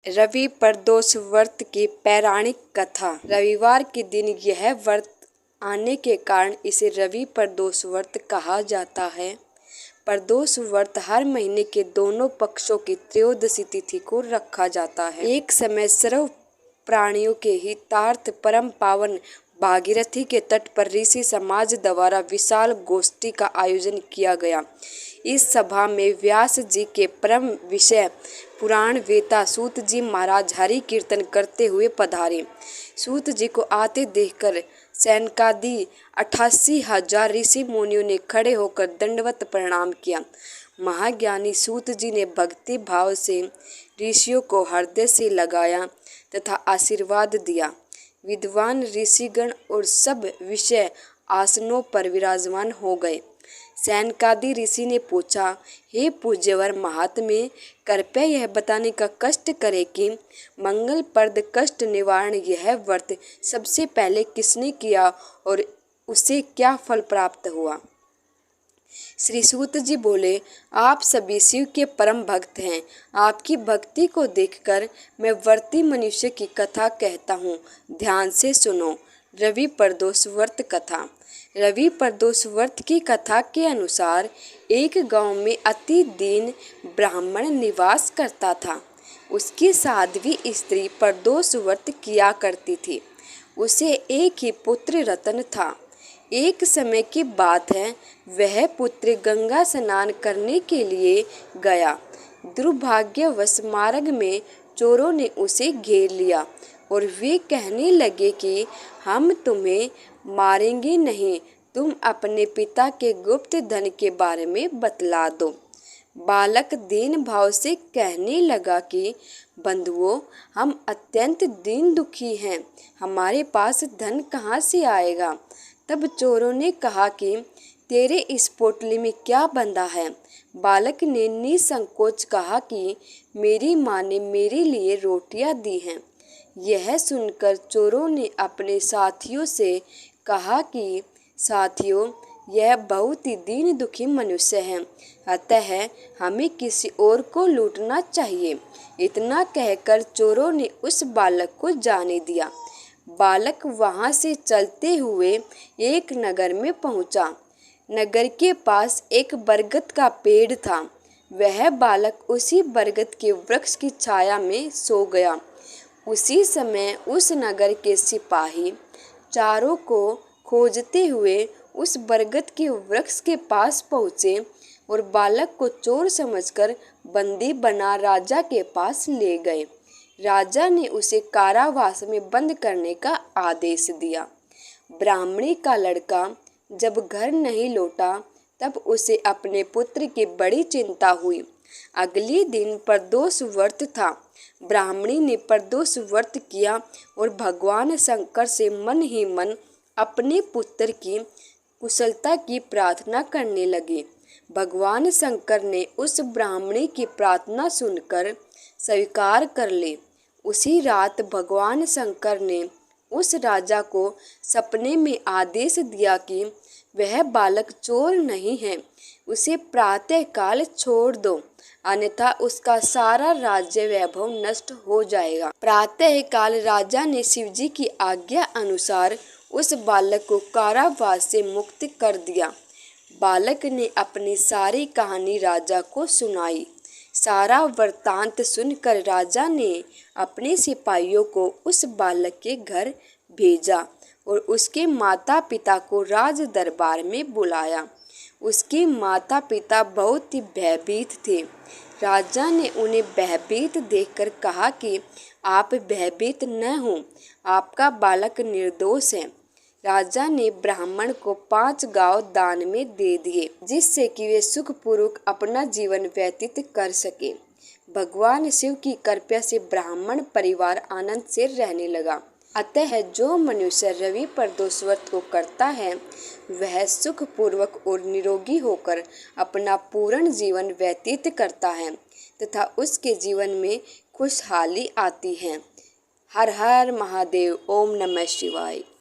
रवि प्रदोष व्रत की पौराणिक कथा। रविवार के दिन यह व्रत आने के कारण इसे रवि प्रदोष व्रत कहा जाता है। प्रदोष व्रत हर महीने के दोनों पक्षों की त्रयोदशी तिथि को रखा जाता है। एक समय सर्व प्राणियों के हितार्थ परम पावन भागीरथी के तट पर ऋषि समाज द्वारा विशाल गोष्ठी का आयोजन किया गया। इस सभा में व्यास जी के परम विषय पुराण वेता सूत जी महाराज हरि कीर्तन करते हुए पधारे। सूत जी को आते देखकर सैनकादि 88,000 ऋषि मुनियों ने खड़े होकर दंडवत प्रणाम किया। महाज्ञानी सूत जी ने भक्ति भाव से ऋषियों को हृदय से लगाया तथा आशीर्वाद दिया। विद्वान ऋषिगण और सब विषय आसनों पर विराजमान हो गए। सैनकादि ऋषि ने पूछा, हे पूज्यवर महात्मे, कृपया यह बताने का कष्ट करें कि मंगलप्रद कष्ट निवारण यह व्रत सबसे पहले किसने किया और उसे क्या फल प्राप्त हुआ। श्री सूत जी बोले, आप सभी शिव के परम भक्त हैं। आपकी भक्ति को देखकर मैं व्रती मनुष्य की कथा कहता हूँ, ध्यान से सुनो। रवि प्रदोष व्रत कथा। रवि प्रदोष व्रत की कथा के अनुसार एक गांव में अति दीन ब्राह्मण निवास करता था। उसकी साध्वी स्त्री प्रदोष व्रत किया करती थी। उसे एक ही पुत्र रतन था। एक समय की बात है, वह पुत्र गंगा स्नान करने के लिए गया। दुर्भाग्यवश मार्ग में चोरों ने उसे घेर लिया और वे कहने लगे कि हम तुम्हें मारेंगे नहीं, तुम अपने पिता के गुप्त धन के बारे में बतला दो। बालक दीन भाव से कहने लगा कि बंधुओं, हम अत्यंत दीन दुखी हैं, हमारे पास धन कहाँ से आएगा। तब चोरों ने कहा कि तेरे इस पोटली में क्या बंधा है। बालक ने निसंकोच कहा कि मेरी माँ ने मेरे लिए रोटियां दी हैं। यह सुनकर चोरों ने अपने साथियों से कहा कि साथियों, यह बहुत ही दीन दुखी मनुष्य है, अतः हमें किसी और को लूटना चाहिए। इतना कहकर चोरों ने उस बालक को जाने दिया। बालक वहां से चलते हुए एक नगर में पहुंचा। नगर के पास एक बरगद का पेड़ था। वह बालक उसी बरगद के वृक्ष की छाया में सो गया। उसी समय उस नगर के सिपाही चारों को खोजते हुए उस बरगद के वृक्ष के पास पहुंचे और बालक को चोर समझकर बंदी बना राजा के पास ले गए। राजा ने उसे कारावास में बंद करने का आदेश दिया। ब्राह्मणी का लड़का जब घर नहीं लौटा तब उसे अपने पुत्र की बड़ी चिंता हुई। अगले दिन प्रदोष व्रत था। ब्राह्मणी ने प्रदोष व्रत किया और भगवान शंकर से मन ही मन अपने पुत्र की कुशलता की प्रार्थना करने लगी। भगवान शंकर ने उस ब्राह्मणी की प्रार्थना सुनकर स्वीकार कर ली। उसी रात भगवान शंकर ने उस राजा को सपने में आदेश दिया कि वह बालक चोर नहीं है, उसे प्रातः काल छोड़ दो, अन्यथा उसका सारा राज्य वैभव नष्ट हो जाएगा। प्रातः काल राजा ने शिवजी की आज्ञा अनुसार उस बालक को कारावास से मुक्त कर दिया। बालक ने अपनी सारी कहानी राजा को सुनाई। सारा वृत्तांत सुनकर राजा ने अपने सिपाहियों को उस बालक के घर भेजा और उसके माता पिता को राज दरबार में बुलाया। उसके माता पिता बहुत ही भयभीत थे। राजा ने उन्हें भयभीत देखकर कहा कि आप भयभीत न हो, आपका बालक निर्दोष है। राजा ने ब्राह्मण को 5 गांव दान में दे दिए, जिससे कि वे सुखपूर्वक अपना जीवन व्यतीत कर सके। भगवान शिव की कृपा से ब्राह्मण परिवार आनंद से रहने लगा। अतः जो मनुष्य रवि प्रदोष व्रत को करता है, वह सुखपूर्वक और निरोगी होकर अपना पूर्ण जीवन व्यतीत करता है तथा उसके जीवन में खुशहाली आती है। हर हर महादेव। ओम नमः शिवाय।